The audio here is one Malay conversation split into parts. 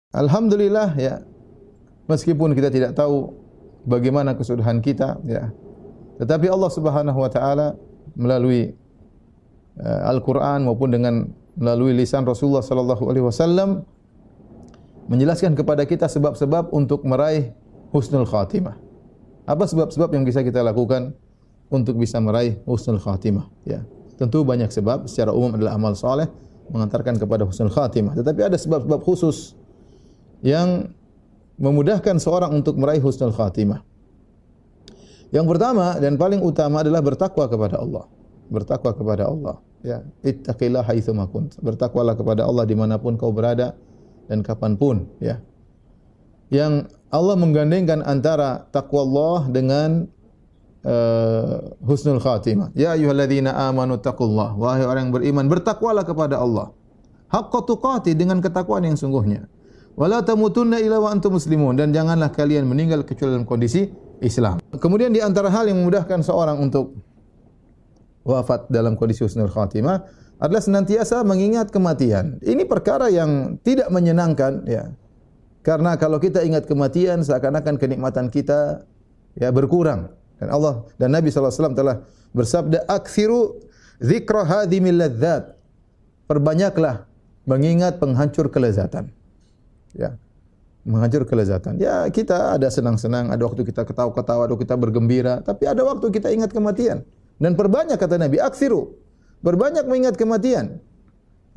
Alhamdulillah ya, meskipun kita tidak tahu bagaimana kesudahan kita ya, tetapi Allah Subhanahu wa taala melalui Al-Qur'an maupun melalui lisan Rasulullah sallallahu alaihi wasallam menjelaskan kepada kita sebab-sebab untuk meraih husnul khatimah. Apa sebab-sebab yang bisa kita lakukan untuk bisa meraih husnul khatimah ya? Tentu banyak sebab, secara umum adalah amal saleh mengantarkan kepada husnul khatimah, tetapi ada sebab-sebab khusus yang memudahkan seorang untuk meraih husnul khatimah. Yang pertama dan paling utama adalah bertakwa kepada Allah. Bertakwa kepada Allah. Ya, ittaqillaha haitsu ma kunt. Bertakwalah kepada Allah dimanapun kau berada dan kapanpun. Ya. Yang Allah menggandengkan antara takwa Allah dengan husnul khatimah. Ya ayyuhalladzina amanu taqullah. Wahai orang yang beriman, bertakwalah kepada Allah. Haqqa tuqatih, dengan ketakwaan yang sungguhnya. Wala tamutunna illa wa antum muslimun, dan janganlah kalian meninggal kecuali dalam kondisi Islam. Kemudian di antara hal yang memudahkan seorang untuk wafat dalam kondisi husnul khatimah adalah senantiasa mengingat kematian. Ini perkara yang tidak menyenangkan ya. Karena kalau kita ingat kematian seakan-akan kenikmatan kita ya berkurang. Dan Allah dan Nabi sallallahu alaihi wasallam telah bersabda, "Aktsiru dzikra hadhimil ladzat." Perbanyaklah mengingat penghancur kelezatan. Ya, menghancur kelezatan. Ya, kita ada senang-senang, ada waktu kita ketawa-ketawa, ada waktu kita bergembira, tapi ada waktu kita ingat kematian. Dan perbanyak, kata Nabi, aksiru, berbanyak mengingat kematian.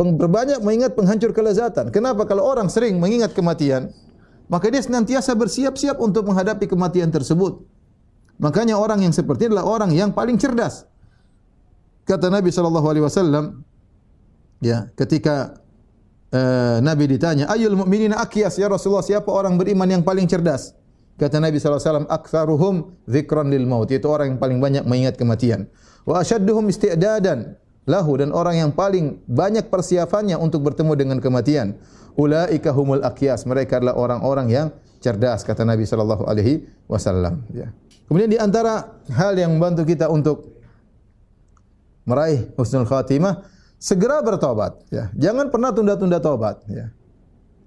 Berbanyak mengingat penghancur kelezatan. Kenapa? Kalau orang sering mengingat kematian, maka dia senantiasa bersiap-siap untuk menghadapi kematian tersebut. Makanya orang yang seperti ini adalah orang yang paling cerdas. Kata Nabi SAW, ya, ketika Nabi ditanya, "Ayyul mu'minina akyas ya Rasulullah?" Siapa orang beriman yang paling cerdas? Kata Nabi SAW, "Aktsaruhum dzikran lil maut." Itu orang yang paling banyak mengingat kematian. Wa asyadduhum isti'dadan lahu, dan orang yang paling banyak persiapannya untuk bertemu dengan kematian. Ulaika humul akyas. Mereka adalah orang-orang yang cerdas, kata Nabi SAW. Ya. Kemudian di antara hal yang membantu kita untuk meraih husnul khatimah, segera bertobat ya. Jangan pernah tunda-tunda tobat ya.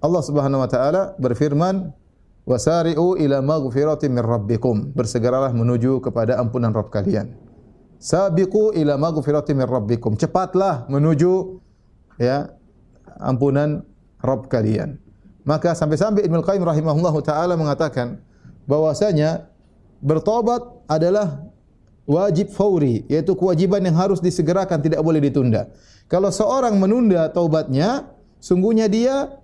Allah Subhanahu wa taala berfirman, "Wasari'u ila maghfiratin min rabbikum." Bersegeralah menuju kepada ampunan Rabb kalian. Sabiqu ila maghfiratin min rabbikum. Cepatlah menuju ya ampunan Rabb kalian. Maka sampai-sampai Ibnu Qayyim rahimahullahu taala mengatakan bahwasanya bertobat adalah wajib fauri, yaitu kewajiban yang harus disegerakan, tidak boleh ditunda. Kalau seorang menunda taubatnya, sungguhnya dia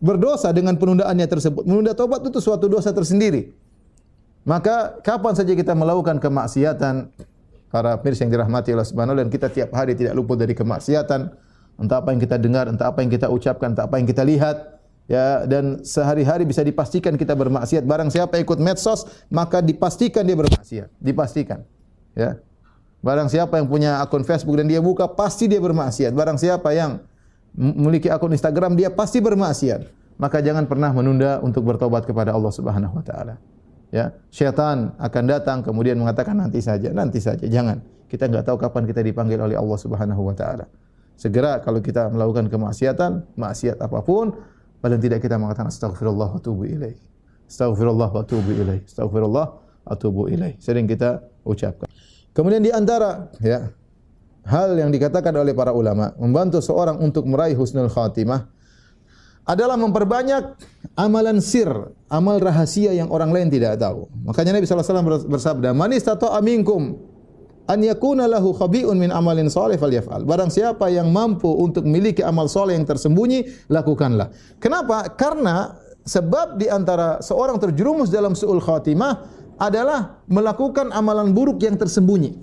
berdosa dengan penundaannya tersebut. Menunda taubat itu suatu dosa tersendiri. Maka kapan saja kita melakukan kemaksiatan, para pemirsa yang dirahmati Allah Subhanahu wa taala, dan kita tiap hari tidak luput dari kemaksiatan, entah apa yang kita dengar, entah apa yang kita ucapkan, entah apa yang kita lihat, ya, dan sehari-hari bisa dipastikan kita bermaksiat. Barang siapa ikut medsos, maka dipastikan dia bermaksiat, dipastikan. Ya. Barang siapa yang punya akun Facebook dan dia buka, pasti dia bermaksiat. Barang siapa yang memiliki akun Instagram, dia pasti bermaksiat. Maka jangan pernah menunda untuk bertobat kepada Allah Subhanahu wa taala. Ya, syaitan akan datang kemudian mengatakan nanti saja, nanti saja. Jangan. Kita enggak tahu kapan kita dipanggil oleh Allah Subhanahu wa taala. Segera kalau kita melakukan kemaksiatan, maksiat apapun, paling tidak kita mengatakan astagfirullah wa atubu ilaih. Astagfirullah wa atubu ilaih. Astagfirullah wa atubu ilaih. Sering kita ucapkan. Kemudian di antara ya hal yang dikatakan oleh para ulama membantu seorang untuk meraih husnul khatimah adalah memperbanyak amalan sir, amal rahasia yang orang lain tidak tahu. Makanya Nabi sallallahu alaihi wasallam bersabda, "Man istata'a minkum an yakuna lahu khabi'un min amalin shalih falyaf'al." Barang siapa yang mampu untuk memiliki amal saleh yang tersembunyi, lakukanlah. Kenapa? Karena sebab di antara seorang terjerumus dalam su'ul khatimah adalah melakukan amalan buruk yang tersembunyi.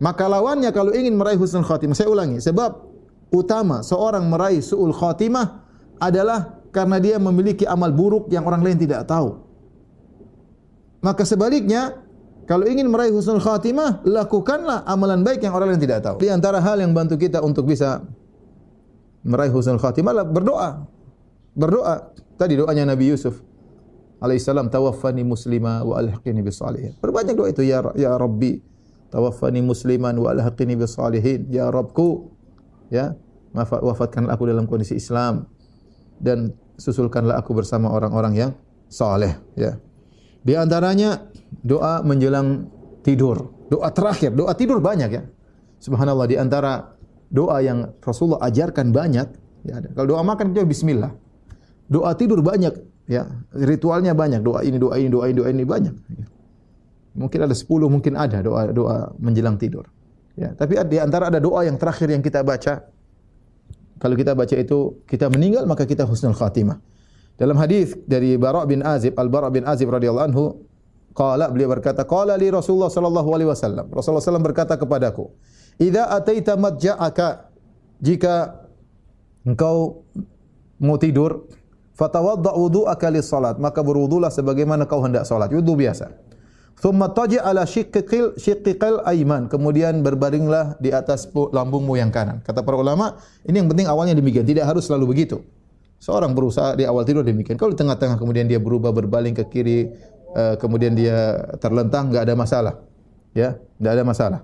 Maka lawannya kalau ingin meraih husnul khatimah, saya ulangi, sebab utama seorang meraih su'ul khatimah adalah karena dia memiliki amal buruk yang orang lain tidak tahu. Maka sebaliknya, kalau ingin meraih husnul khatimah, lakukanlah amalan baik yang orang lain tidak tahu. Di antara hal yang bantu kita untuk bisa meraih husnul khatimah adalah berdoa. Berdoa. Tadi doanya Nabi Yusuf alaihissalam, tawaffani muslima wa alhiqni bis salihin. Perbanyak doa itu, ya Rabbi tawaffani musliman wa alhiqni bis salihin. Ya Rabbku, ya, wafatkanlah aku dalam kondisi Islam dan susulkanlah aku bersama orang-orang yang saleh, ya. Di antaranya doa menjelang tidur, doa terakhir, doa tidur banyak ya. Subhanallah, di antara doa yang Rasulullah ajarkan banyak, ya. Kalau doa makan kita bismillah. Doa tidur banyak, ya. Ritualnya banyak, doa ini, doa ini, doa ini, doa ini banyak. Ya. Mungkin ada 10, mungkin ada doa menjelang tidur. Ya, tapi di antara ada doa yang terakhir yang kita baca. Kalau kita baca itu, kita meninggal maka kita husnul khatimah. Dalam hadis dari Bara' bin Azib, Al-Bara' bin Azib radhiyallahu anhu, beliau berkata, qala li Rasulullah sallallahu alaihi wasallam. Rasulullah sallallahu berkata kepadaku, "Idza ataita madja'aka," jika engkau mau tidur, fatawadda wudu'aka lis-salat, maka berwudulah sebagaimana kau hendak salat, wudu biasa. Thumma taji' ala shiqqil ayman, kemudian berbaringlah di atas lambungmu yang kanan. Kata para ulama, ini yang penting awalnya demikian, tidak harus selalu begitu. Seorang berusaha di awal tidur demikian. Kalau di tengah-tengah kemudian dia berubah berbaling ke kiri, kemudian dia terlentang, enggak ada masalah. Ya, enggak ada masalah.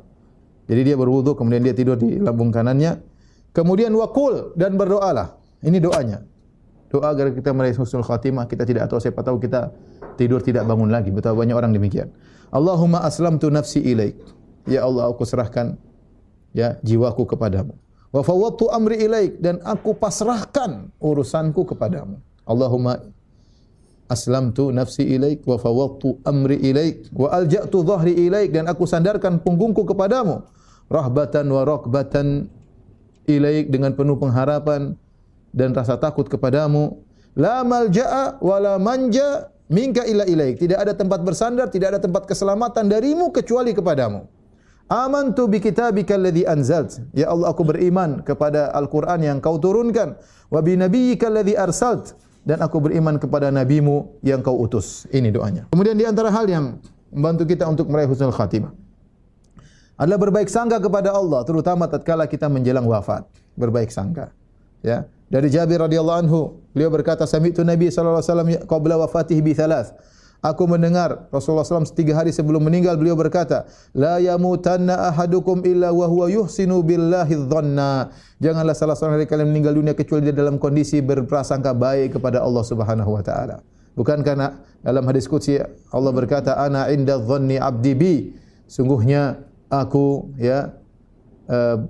Jadi dia berwudu, kemudian dia tidur di lambung kanannya. Kemudian waqul, dan berdoalah. Ini doanya. Doa agar kita meraih husnul khatimah, kita tidak tahu, siapa tahu kita tidur tidak bangun lagi. Betapa banyak orang demikian. Allahumma aslamtu nafsi ilaik. Ya Allah, aku serahkan ya jiwaku kepadamu. Wa fawwadtu amri ilaik, dan aku pasrahkan urusanku kepadamu. Allahumma aslamtu nafsi ilaik wa fawwadtu amri ilaik wa alja'tu dhahri ilaik, dan aku sandarkan punggungku kepadamu. Rahbatan wa rakbatan ilaik, dengan penuh pengharapan dan rasa takut kepadamu. La malja'a wa la manja minka illa ilaik. Tidak ada tempat bersandar, tidak ada tempat keselamatan darimu kecuali kepadamu. Amantu bi kitabika alladhi anzalt. Ya Allah, aku beriman kepada Al-Qur'an yang kau turunkan. Wa bi nabiyyika alladhi arsalt. Dan aku beriman kepada nabimu yang kau utus. Ini doanya. Kemudian di antara hal yang membantu kita untuk meraih husnul khatimah adalah berbaik sangka kepada Allah, terutama tatkala kita menjelang wafat. Berbaik sangka. Ya. Dari Jabir radhiyallahu anhu, beliau berkata, sami'tu Nabi sallallahu alaihi wasallam qabla wafatihi bi thalath. Aku mendengar Rasulullah SAW 3 hari sebelum meninggal, beliau berkata, la yamutanna ahadukum illa wa huwa yuhsinu billahi dhanna. Janganlah salah seorang dari kalian meninggal dunia kecuali dia dalam kondisi berprasangka baik kepada Allah Subhanahu wa taala. Bukan karena dalam hadis qudsi Allah berkata, ana inda dhanni abdi bi. Sungguhnya aku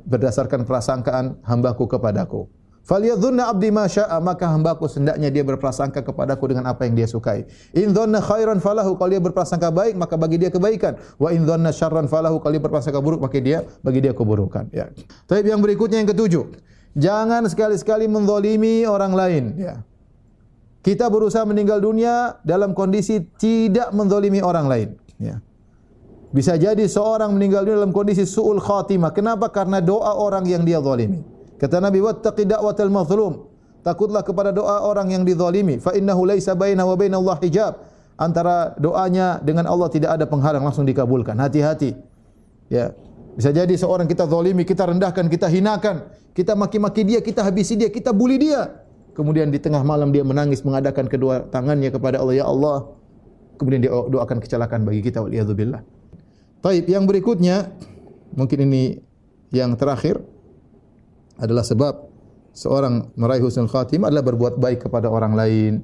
berdasarkan prasangkaan hambaku kepadaku. Falyadhunna abdi ma syaa, maka hambaku hendaknya dia berprasangka kepadaku dengan apa yang dia sukai. In dhanna khairan falahu, kalau dia berprasangka baik maka bagi dia kebaikan. Wa in dhanna syarran falahu, kalau dia berprasangka buruk maka bagi dia keburukan. Ya. Tapi yang berikutnya yang ketujuh, jangan sekali-sekali menzalimi orang lain. Ya. Kita berusaha meninggal dunia dalam kondisi tidak menzalimi orang lain. Ya. Bisa jadi seorang meninggal dunia dalam kondisi su'ul khatimah. Kenapa? Karena doa orang yang dia zalimi. Kata Nabi, wattaqi da'watal mazlum. Takutlah kepada doa orang yang dizalimi. Fa innahu laisa bainahu wa bainallah hijab. Antara doanya dengan Allah tidak ada penghalang, langsung dikabulkan. Hati-hati. Ya. Bisa jadi seorang kita zalimi, kita rendahkan, kita hinakan, kita maki-maki dia, kita habisi dia, kita bully dia. Kemudian di tengah malam dia menangis, mengadakan kedua tangannya kepada Allah, ya Allah. Kemudian dia doakan kecelakaan bagi kita, waliyadzubillah. Baik, yang berikutnya, mungkin ini yang terakhir, adalah sebab seorang meraih husnul khatimah adalah berbuat baik kepada orang lain,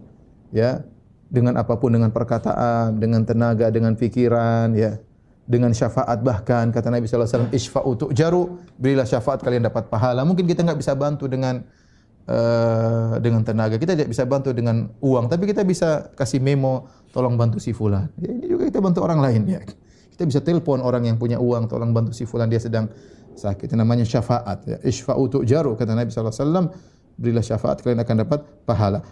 ya, dengan apapun, dengan perkataan, dengan tenaga, dengan pikiran, ya, dengan syafaat, bahkan kata Nabi sallallahu alaihi wasallam, isfa'u tu'jaru, berilah syafaat kalian dapat pahala. Mungkin kita enggak bisa bantu dengan tenaga, kita tidak bisa bantu dengan uang, tapi kita bisa kasih memo, tolong bantu si fulan. Ya, ini juga kita bantu orang lain, ya. Kita bisa telepon orang yang punya uang, tolong bantu si fulan, dia sedang sakit. Itu namanya syafaat. Ya. Isfa'u tu'jaru, kata Nabi sallallahu alaihi wasallam, berilah syafaat kalian akan dapat pahala.